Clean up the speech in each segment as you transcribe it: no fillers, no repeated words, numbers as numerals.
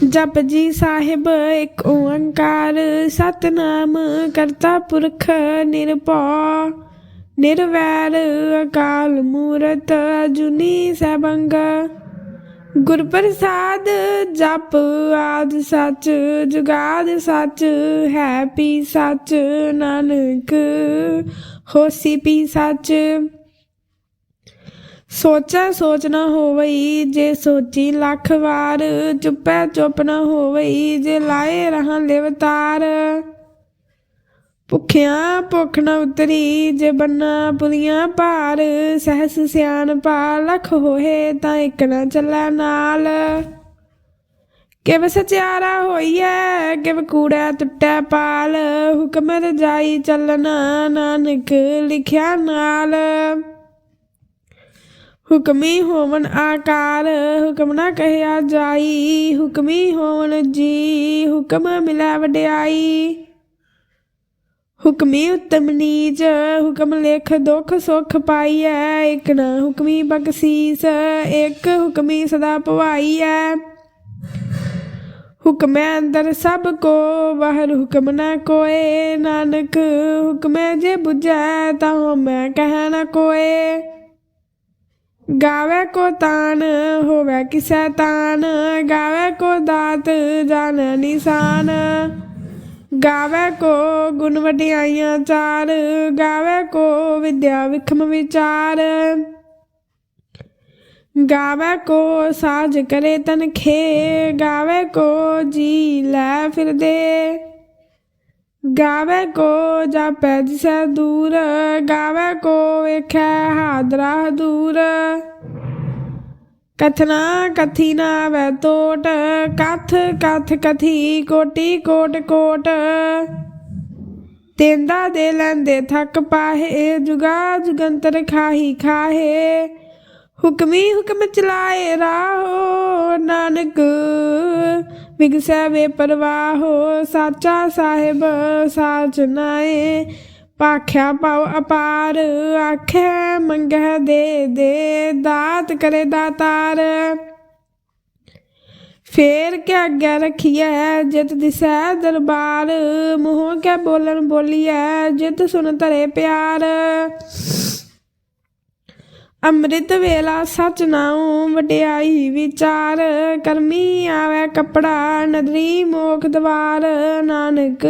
जप जी साहिब एक ओंकार सतनाम करता पुरख निरभौ निर्वैर अकाल मूरत अजूनी सैभंग गुर प्रसाद जप आद सच जुगाद सच है पी सच नानक होसी पी सच सोचा सोच न होवई जे सोची लख वार चुपै चुप न होवई जे लाए रहां लिवतार भुखिया भुख न उतरी जे बन्ना पुलियां पार सहस सियाणपा लख होए तां इक न चलै नाल किव सचियारा होईऐ किव कूड़ै टुटै पाल हुक्म रजाई चलना नानक लिखिया नाल हुक्मी होवन आकार हुक्म ना कहया जाई हुक्मी होवन जी हुक्म मिलै वड्याई हुक्मी उत्तम नीच हुक्म लिख दुख सुख पाईऐ एक न हुक्मी बख्शीस एक हुक्मी सदा भवाईऐ हुक्मै अंदर सब को बाहर हुक्म न कोए नानक हुक्मै जे बुझै तां होमै कह न कोए गावे को तान होवे किसै तान गावे को दात जान निशान गावे को गुण वड्याइयां चार गावे को विद्या विखम विचार गावे को साज करे तनखे गावे को जी लै फिर दे गावे को जापै जिसै दूर गावे को वेखै हादरा दूर कथना कथी ना वै तोट कथ कथ कथी कोटि कोट कोट देंदा दे लैंदे थक पाहे जुगा जुगंतर खाही खाहे हुक्मी हुक्म चलाए राहो नानक विगसै वे परवाहो साचा साहिब साच नाए भाख्या पाओ अपार आखै मंगै दे दे दात करे दातार फेर के अग्गै रखियै जित दिसै दरबार मूँह कै बोलन बोलियै जित सुन धरे प्यार अमृत वेला सच नाऊं वड्याई विचार करमी आवे कपड़ा नदरी मोख द्वार नानक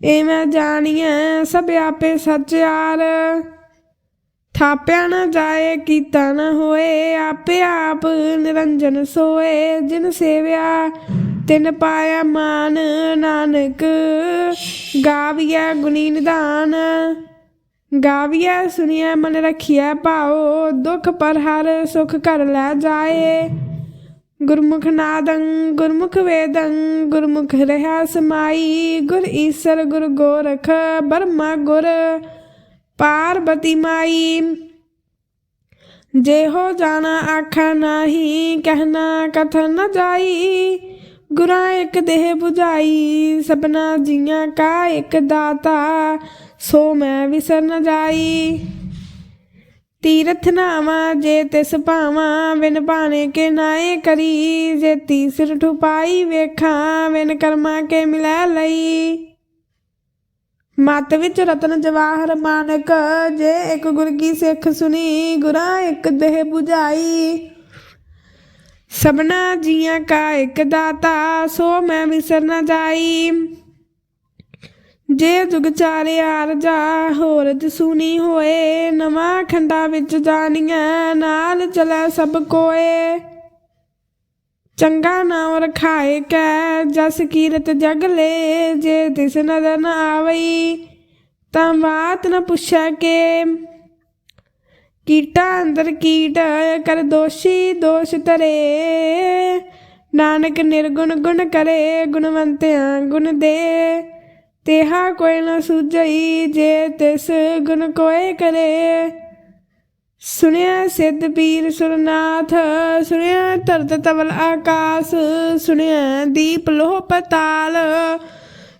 एवं जानिए सब आपे सचियार थाप्या न जाए कीता न होए आपे आप निरंजन सोए जिन सेव्या तिन पाया मान नानक गाविया गुनी निधान गाविया सुनिया मन रखिया पाओ दुख पर हर सुख कर लै जाए गुरमुख नादं गुरमुख वेदं गुरमुख रहा समाई गुर ईसर गुर गोरख ब्रह्मा गुर पार्वती माई जे हो जाना आखा नाही कहना कथन न जाई गुरा एक देह बुझाई सबना जियां का एक दाता सो मैं विसर न जाई तीरथ नावा जे तिस भावा बिन भाने के नाए करी जे तीसर ठुपाई वेखा बिन कर्मा के मिलै लई मत विच रतन जवाहर मानक जे एक गुर की सिख सुनी गुरा एक देह बुझाई सबना जियां का एक दाता सो मैं विसर न जाई जे जुग चारे आरजा होरज सुनी होए नवा खंडा विच जानिया नाल चलै सब कोए चंगा नाम रखाए कै जस कीरत जग ले जे तिस नजर न आवई तां बात न पुछै के कीटा अंदर कीट कर दोषी दोष तरे नानक निर्गुण गुण करे गुणवंतियां गुण दे तेहा कोई न सूझई जे तिस गुण कोय करे सुनिया सिद्ध पीर सुरनाथ सुनिया धरत तवल आकाश सुनिया दीप लोह पताल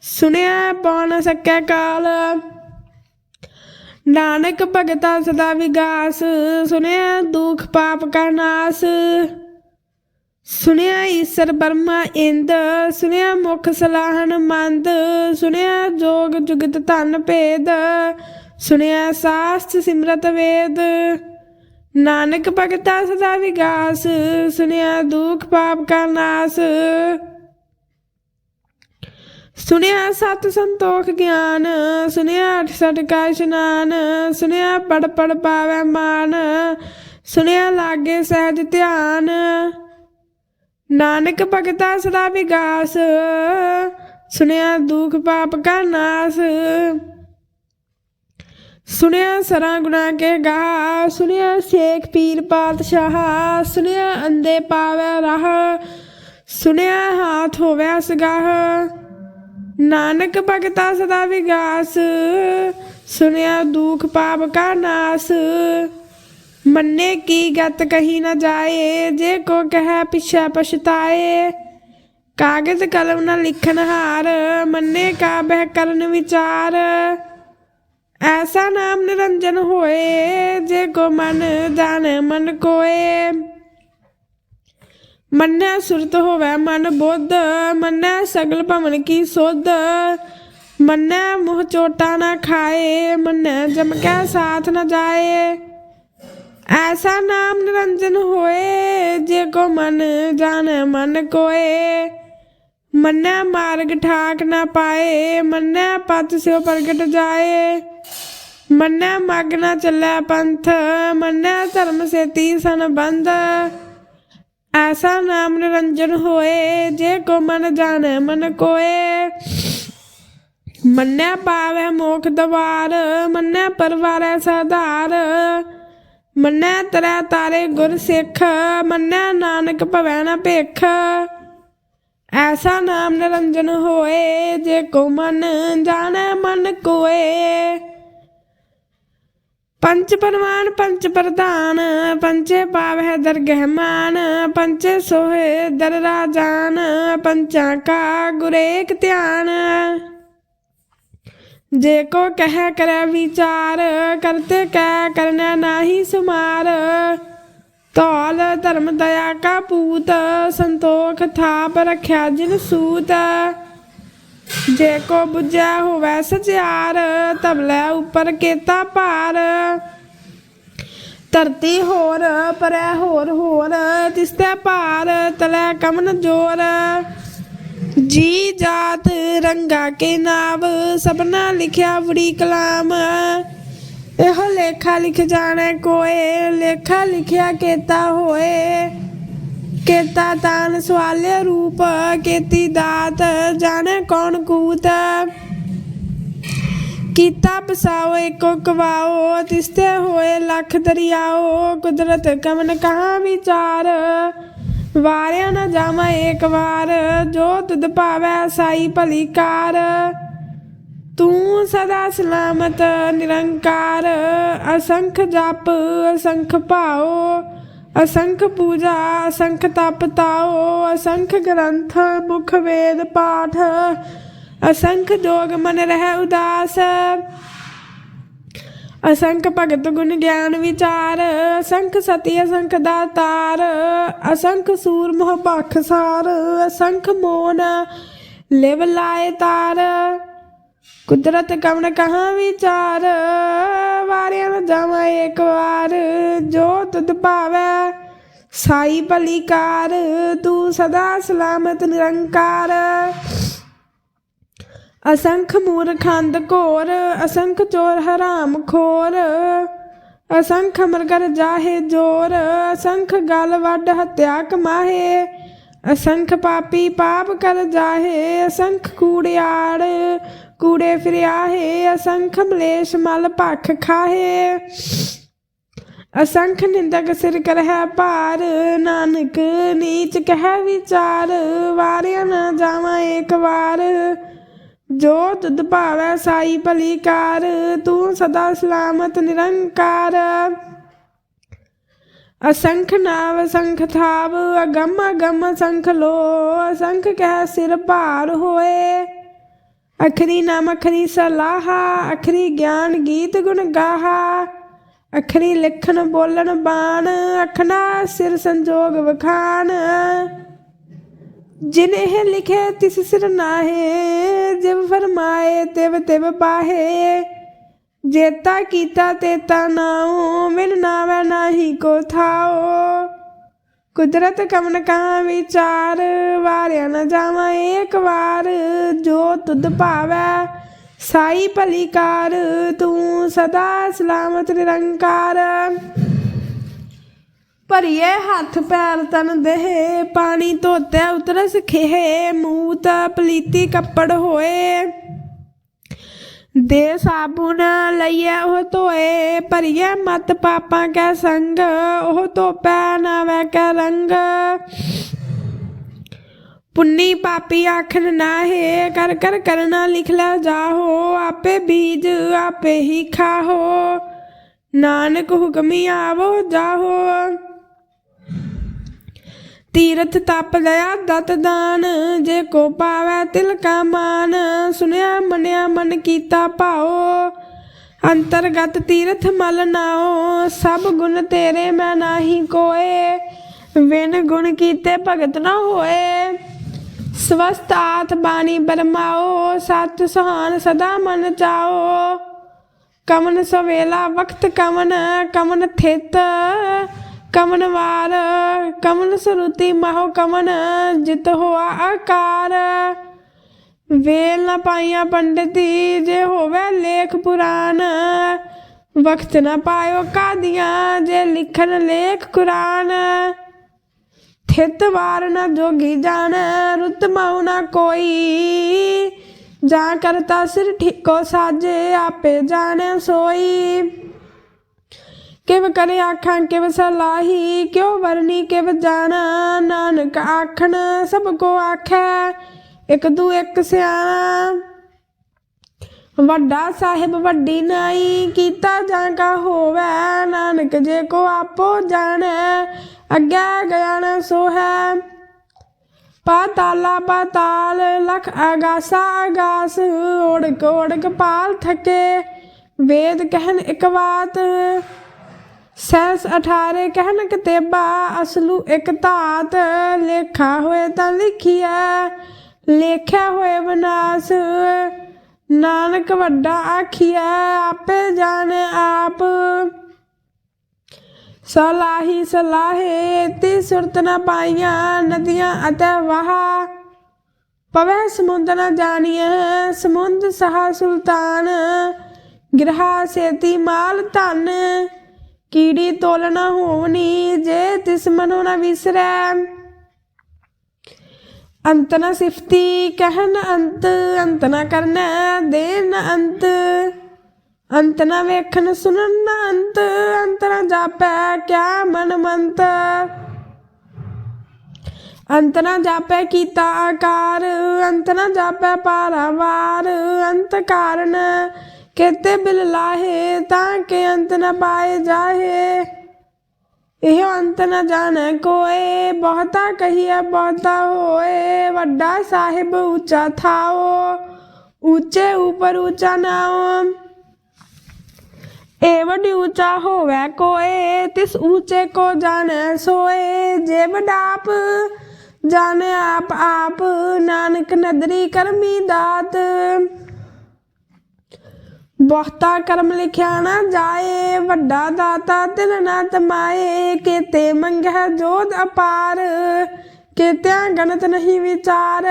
सुनिया पौन सकै काल नानक भगता सदा विगास सुनिया दुख पाप का नास सुनिया ईसर ब्रह्मा इंद, सुनिया मुख सलाहन मंद, सुनिया जोग जुगत धन भेद, सुनिया शास्त्र सिमरत वेद। नानक भगता सदा विगास, सुनिया दुख पाप का नाश। सुनिया सत संतोख ज्ञान, सुनिया 68 का स्नान, सुनिया पढ़ पढ़ पावै मान, सुनिया लागे सहज ध्यान। नानक भगता सदा विगास, सुनिया दुख पाप का नाश। सुनिया सरा गुना के गाह, सुनिया शेख पीर पातशाह, सुनिया अंधे पावै राह, सुनिया हाथ होवै सगाह। नानक भगता सदा विगास, सुनिया दुख पाप का नाश। मन्ने की गत कहीं न जाए, जे को कह पिछा पछताए। कागज कलम न लिखन हार, मन्ने का बह करन विचार। ऐसा नाम निरंजन होए, जे को मन जाने मन कोए। मन्ने सुरत होवै मन बुद्ध, मन्ने सगल भवन की सुध। मन्ने मुँह चोटा न खाए, मन्ने जम के साथ न जाए। ऐसा नाम निरंजन होए, जे को मन जाने मन कोए। मन्ने मार्ग ठाक न पाए, मन्ने पथ से प्रगट जाए। मन्ने मग न चलै पंथ, मन्ने धर्म से तीसन बंध। ऐसा नाम निरंजन होए, जे को मन जाने मन कोए। मन्ने पावै मोख द्वार, मन्ने परवारै साधार। मन्ने तरै तारे गुर सिख, मन्ने नानक भवै न भिख। ऐसा नाम निरंजन होए, जे को मन जाने मन कोए। पंच परवान पंच प्रधान, पंचे पावै दरगह मान। पंचे सोहे दर राजान, पंचा का गुर एक ध्यान। जे को कह करे विचार, करते कह करना नाही सुमार। तौल धर्म दया का पूत, संतोख थाप रख्या जिन सूत। जे को बुझै होवै सचियार, तबलै उपर केता पार। धरती होर परै होर होर, तिसते पार तलै कमन जोर। जी जात रंगा के नाव, सबना लिखिया बड़ी कलाम। एहो लेखा लिख जाने कोए, लेखा लिखिया केता होए। केता तान सवाले रूप, केती दात जाने कौन कूत। कीता बसाओ एको कवाओ, तिसते होए लख दरियाओ। कुदरत कमन कहाँ विचार, वारिया न जावा एक बार। जो तुद पावै साई भली कार, तू सदा सलामत निरंकार। असंख जप असंख भाओ, असंख पूजा असंख तप ताओ। असंख ग्रंथ मुख वेद पाठ, असंख जोग मन रह उदास। असंख भगत गुण ज्ञान विचार, असंख सती असंख दातार। असंख सूर मोह पाखसार, असंख मोन लिव लाए तार। कुदरत कवन कहाँ विचार, वारिया न जावा एक बार। जो तुद पावै साई भली कार, तू सदा सलामत निरंकार। असंख मूर्खंद घोर, असंख चोर हराम खोर। असंख मरगर जाहे जोर, असंख गल वड हत्या कमाहे। असंख पापी पाप कर जाहे, असंख कूड़ियाड़ कूड़े फिरियाहे। असंख मलेश मल भख खाहे, असंख निंदक सिर करह भार। नानक नीच कह विचार, वारिया न जावा एक बार। जो तुद भावै साई भली कार, तू सदा सलामत निरंकार। असंख नाव असंख थाव, अगम अगम असंख लो। असंख कह सिर भार होए, अखरी नाम अखरी सलाहा। अखरी ज्ञान गीत गुण गाहा, अखरी लिखन बोलन बाण, अखना सिर संजोग वखान। जिन्हें लिखे तिस सिर नाहे, जिव फरमाए तिव तिव पाहे। जेता कीता तेता नाओ, मिन नावै नाही को थाओ। कुदरत कमन का विचार, वारिया न जावा एक बार। जो तुद भावै साई भली कार, तू सदा सलामत निरंकार। भरिए हाथ पैर तन देह, पानी धोते उतरस खेहे। मूत पलीती कपड़ होए, दे साबुन लइए ओह धोए। भरिए मत पापा कै संग, ओह धोपै नावै कै रंग। पुन्नी पापी आखन नाहे, कर कर करना लिख ला जाहो। आपे बीज आपे ही खाहो, नानक हुक्मी आवो जाहो। तीरथ तप दया दत दान, जे को पावै तिल का मान। सुनया मनिया मन कीता भाओ, अंतरगत तीरथ मल नाओ। सब गुण तेरे मैं नाही कोए, बिन गुण कीते भगत न होए। स्वस्थ आथ बानी बरमाओ, सत सुहान सदा मन चाओ। कमन सवेला वक्त कमन, कमन थित कमन वार। कमन सुरुति महो कमन, जित होआ आकार। वेल न पाइया पंडिती, जे होवे लेख पुराण। वक्त न पायो कादियां, जे लिखन लेख कुरान। थित वार न जोगी जान, रुत माऊ न कोई। जा करता सिर ठीको साजे, आपे जाने सोई। किव करे आखां किव सलाही, क्यों वरनी किव जाना। नानक आखन सबको आखै, एक दू एक सियाणा। वड्डा साहिब वड्डी नाई, कीता जांका होवै। नानक जे को आपो जाने, अग्गै गया न सो है। पाताला पाताल लख आगासा आगास, ओढ़क ओढ़क पाल थके। वेद कहन एक बात, सहस 18 कहन कतेबा। असलू एक धात, लेखा होए तां लिखिया। लेख्या होए विनाश, नानक वड्डा आखिया। आपे जाने आप, सलाही सलाहे। ती सुरत न पाइया, नदियां अतै वहा। पवै समुंद न जानिए, समुंद सहा सुल्तान। गिरहा सेती माल धन, कीड़ी तोलना होवनी। जे तिस मनो न विसरै, अंत न सिफती कहन अंत। अंत न करना देन अंत, अंत न वेखन सुनन न अंत। अंत न जापै क्या मन मंत, अंत न जापै कीता आकार। अंत न जापै पारावार। अंत कारण केते बिल लाहे, ताके अंत न पाए जाहे। एहो अंत न जाने कोए, बहुता कहिए बहुता होए। वड्डा साहिब ऊंचा थाओ, ऊंचे ऊपर ऊंचा नाओ। एवं ऊंचा होवे कोए, तिस ऊंचे को जाने सोए। जे बडाप जाने आप आप, नानक नदरी करमी दात। बहुता कर्म लिखिया न जाए, वड्डा दाता तिल न तमाए। केते मंगह जोध अपार, केत्या गणत नहीं विचार।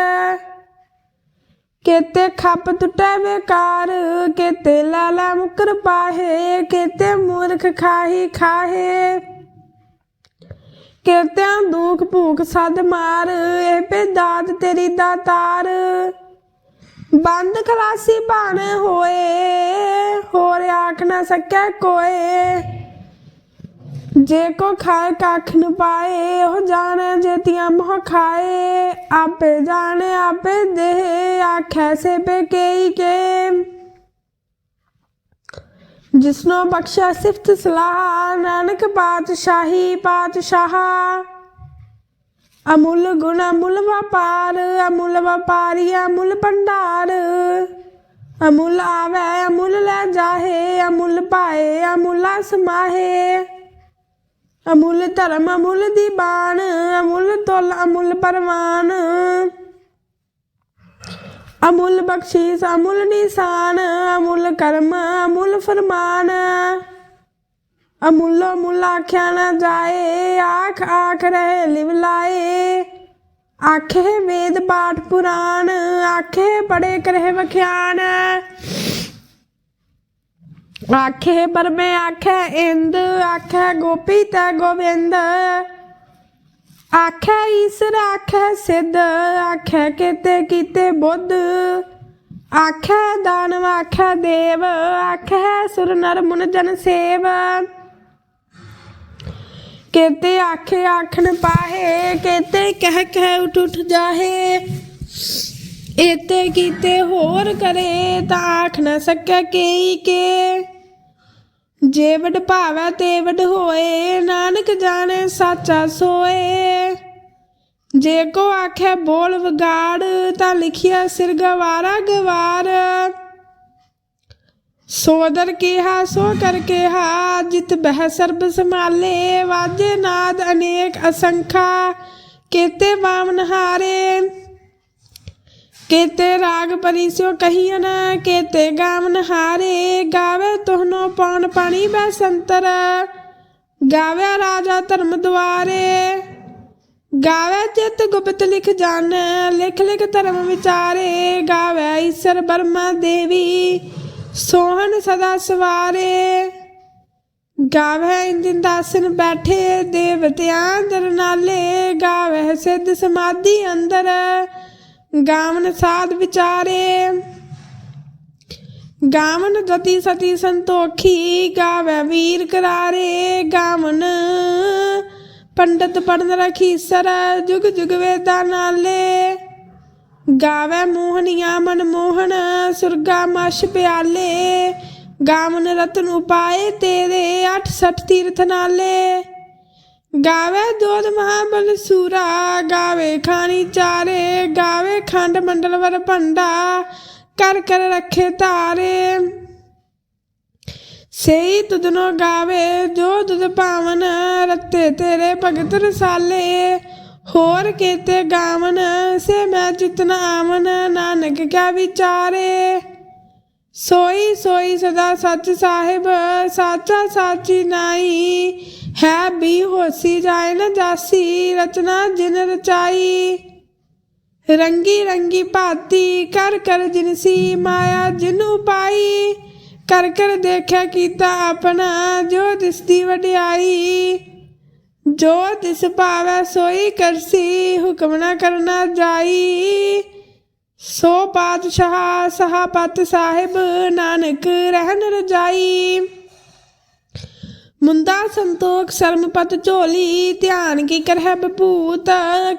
केते खप टुटे बेकार, केते लाला मुकर पाहे। केते मूर्ख खाही खाहे, केत्या दुख भूख सद मार। ए पे दात तेरी दातार, बंद खलासी भाने होए। होर आख न सकै कोए, जे को खाए कख न पाए। हो जाने जेतियां मोह खाए, आपे जाने आपे दे। आखै से पे केई के, जिसनो बख्शा सिफत सलाह। नानक पातशाही पातशाह, अमूल गुण अमूल व्यापार। अमूल व्यापारी अमूल भंडार, अमुल आवे अमुल लै जाहे, अमुल पाए अमुला समाहे। अमुल धर्म अमुल दी बाण, अमुल तुल अमुल परवान। अमुल बख्शीश अमुल निशान, अमुल कर्म अमुल फरमान। अमुलो मुल आख्या न जाए, आख आख रहे लिवलाए। आखे वेद पाठ पुराण, आखे पढ़े करहे वख्यान। आखे परमे आखे इंद, आखे गोपी तै गोविंद। आखे ईसर आखे सिद्ध, आखे केते कीते बुद्ध। आखे दानव आखे देव, आखे सुर नर मुन जन सेव। केते आखे आखन पाहे, केते कह कह उठ उठ जाहे। एते कीते होर करे, ता आख न सकै केई के। जे वड भावै ते वड होए, नानक जाने साचा सोए। जे को आखे बोल वगाड़, ता लिखिया सिर गवारा गवार। सोदर केहा सो कर केहा, जित बह सर्ब संभाले। वाजे नाद अनेक असंखा, केते वामन हारे। केते राग परिस्यो कहियन, केते गावन हारे। गावे तुहनो पौन पानी बैसंतर, गावे राजा धर्म द्वारे। गावे चित गुप्त लिख जाने, लिख लिख धर्म विचारे। गावे ईश्वर ब्रह्मा देवी, सोहन सदा सवारे। गावे इंदिन दासन बैठे, देवतियां दर नाले। गावे सिद्ध समाधि अंदर, गावन साध विचारे। गावन रति सती संतोखी, गावे वीर करारे। गावन पंडित पढ़न रखीसर, जुग जुग वेदा नाले। गावे मोहनिया मनमोहन, सुरगा मश प्याले। गावन रतन उपाय तेरे, 68 तीर्थ नाले। गावे जोध महाबल सूरा, गावे खानी चारे। गावे खंड मंडल वर भंडा, कर कर रखे तारे। सेई तुदनो गावे जो दुध पावन, रत्ते तेरे भगत रसाले। होर केते गावन, से मैं चितन आवन। नानक क्या विचारे, सोई सोई सदा सच साहिब। साचा साची नाई, है भी होसी जाए न जासी। रचना जिन रचाई, रंगी रंगी भाती। कर कर जिनसी माया जिन उपाई। कर कर देखा कीता अपना, जो दिसदी वड्याई। जो दिस पावै सोई करसी, हुक्म न करना जाई। सो पातशाह सहापत साहिब, नानक रहन रजाई। मुंदा संतोख शर्मपत झोली, ध्यान की करह बभूत।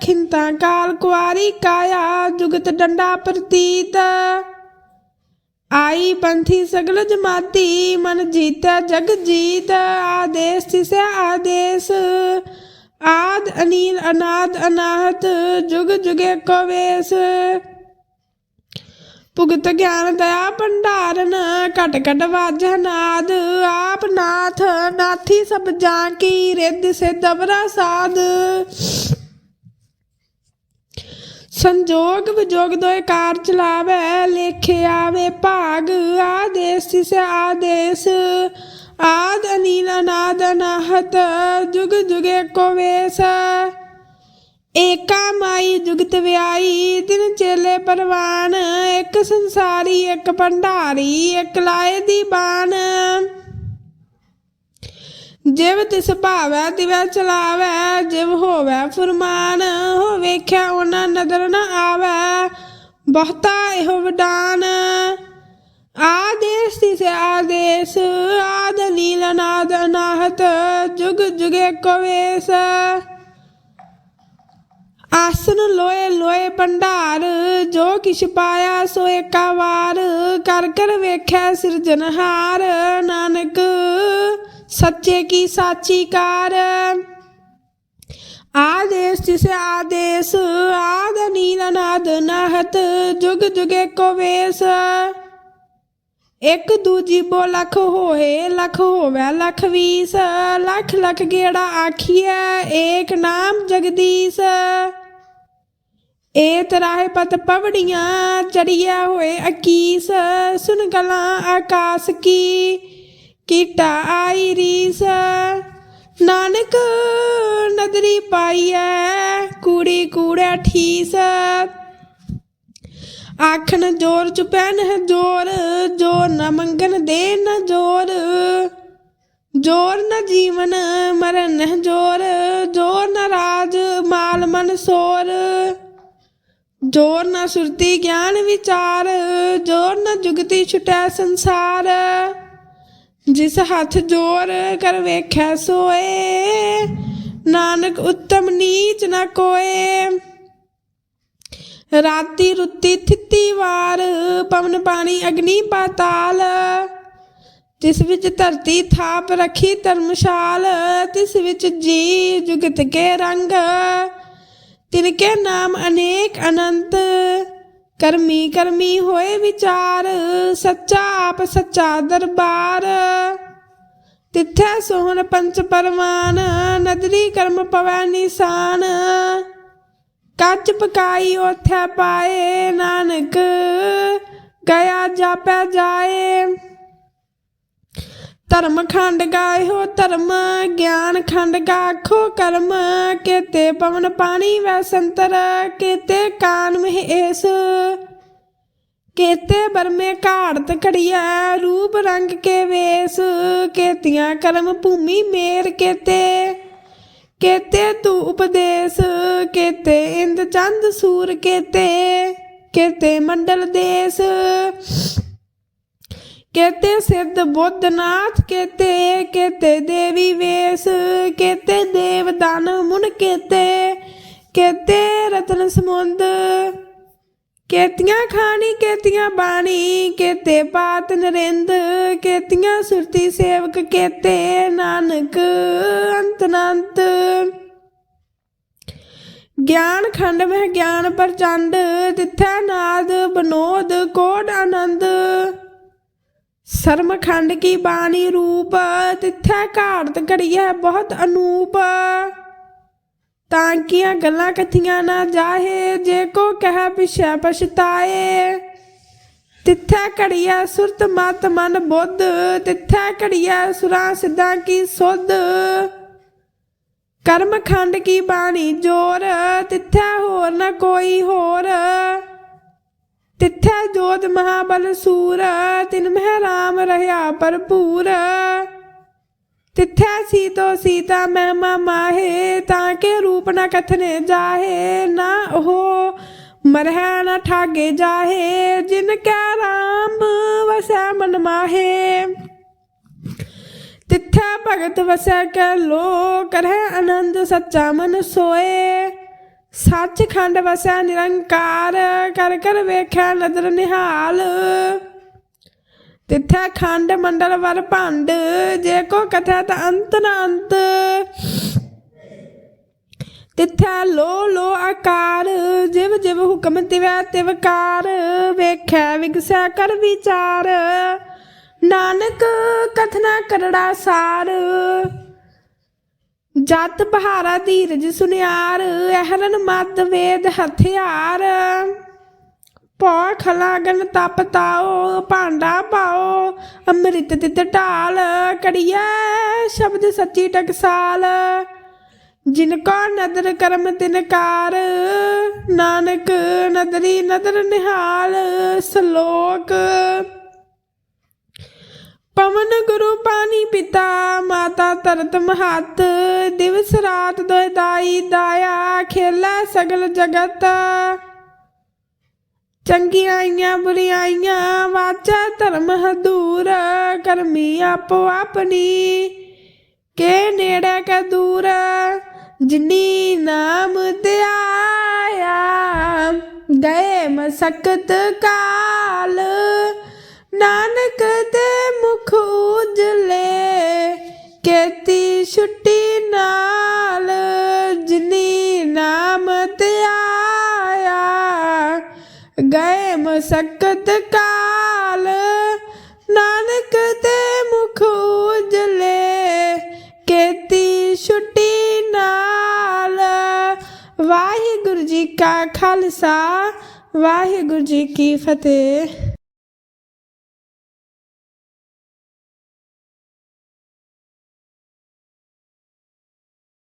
खिंता काल कुआरी काया, जुगत डंडा प्रतीत। आई पंथी सगल जमाती, मन जीता जग जीत। आदेश तिसै आदेश, आद अनील अनाद अनाहत। जुग जुगे को वेश, भुगत ज्ञान दया भंडारन। घट घट वाजह नाद, आप नाथ नाथी सब जाकी। रिद सिद्ध अवरा साध, संजोग विजोग दोए कार चलावे। लेखे आवे भाग, आदेश तिसै आदेश। आद अनील अनाद अनाहत, जुग जुगे को वेश। एका माई जुगत व्याई, तिन चेले परवान। एक संसारी एक भंडारी, एक लाए दी बान। जिव तिस भावै तिवै चलावै, जिव होवै फुरमान। हो वेख्या उना नदर न आवै, बहुता एहो वडान। आदेश तिसै आदेश, आद अनील अनाद अनाहत। जुग जुगे को वेश, आसन लोए लोए भंडार। जो किश पाया सो एका वार। कर कर वेख्या सिरजनहार, नानक सच्चे की साची कार। आदेश तिसै आदेश, आद अनील अनाद अनाहत। जुग जुगे को वेश, एक दूजी बो लख होए लख होवे लख 20 लख लख गेड़ा आखिए एक नाम जगदीश। ए तराहे पत पवड़ियां चढ़िया होए 21 सुन गला आकाश की कीटा आई रीस। नानक नदरी पाईए कूड़ी कूड़े ठीस। आखन जोर चुपैन है जोर जोर न मंगन दे न जोर जोर न जीवन मरन है जोर जोर न राज माल मन सोर जोर न सुरती ज्ञान विचार जोर न जुगती छुटै संसार। जिस हाथ जोर कर वेख्या सोए नानक उत्तम नीच न कोए। राती रुती थिती वार पवन पानी अग्नि पाताल तिस विच धरती थाप रखी धर्मशाल। तिस विच जी जुगत के रंग तिनके नाम अनेक अनंत। कर्मी कर्मी होए विचार सच्चा आप सच्चा दरबार। तिथै सोहन पंच परवान नदरी कर्म पवै निशान। कच पकाई ओथै पाए नानक गया जापै जाए। धर्म खंड गायो धर्म ज्ञान खंड गाखो कर्म। केते पवन पानी वै संतर केते कान महेश। केते बरमे घाड़त घड़िया रूप रंग के वेश। केतियां कर्म भूमि मेर केते केते तू उपदेश। केते इंद चंद सूर केते केते मंडल देश। केते सिद्ध बुद्धनाथ केते केते देवी वेश। केते देव दानव मुन केते केते रतन समुंद। केतियां खानी केतियां बाणी केते पात नरेंद। केतियां सुरती सेवक केते नानक अंतनंत। ज्ञान खंड में ज्ञान प्रचंड तिथै नाद बनोद कोड आनंद। शर्म खंड की बाणी रूप तिथै घाड़त घड़िया बहुत अनूप। तांकियां गल्लां कथियां ना जाहे जे को कह पिछै पछताए। तिथै घड़िया सुरत मत मन बुद्ध तिथै घड़िया सुरां सिद्धां की सुध। कर्म खंड की बाणी जोर तिथै होर न कोई होर। तिथै जोध महाबल सूर तिन मह राम रहा भरपूर। तिथै सीतो सीता महिमा माहे ताके रूप न कथने जाहे। ना हो मरह न ठागे जाहे जिनकै राम वसै मन माहे। तिथै भगत वसै कै लो करह आनंद सच्चा मन सोए। सच खंड वसै निरंकार कर कर वेख्या नदर निहाल। तिथै खंड मंडल वर भंड जे को कथै त अंत न अंत। तिथै लो आकार जिव जिव हुक्म तिवै तिवकार। वेख्या विगसै कर विचार नानक कथना करड़ा सार। जत पहारा धीरज सुनियार एहरन मद वेद हथियार। पौ खलागन तप ताओ भांडा पाओ अमृत तित ढाल। कड़िया शब्द सच्ची टकसाल जिनको नदर कर्म तिनकार। नानक नदरी नदर निहाल सलोक। पवन गुरु पानी पिता माता तरत महत। दिवस रात दोय दाई दाया खेला सगल जगत। चंगियाइयां बुरियाइयां वाचा धर्म हदूर। करमी आपो अपनी के नेड़े के दूर। जिनी नाम दयाया गए मसकत काल। नानक दे मुख उजले केती छुट्टी नाल। जिनी नाम दयाया गए मसकत काल। ਨਾਨਕ ਤੇ ਮੁਖ ਉਜਲੇ ਕੀਤੀ ਛੁੱਟੀ ਨਾਲ। ਵਾਹਿਗੁਰੂ ਜੀ ਕਾ ਖਾਲਸਾ ਵਾਹਿਗੁਰੂ ਜੀ ਕੀ ਫਤਿਹ।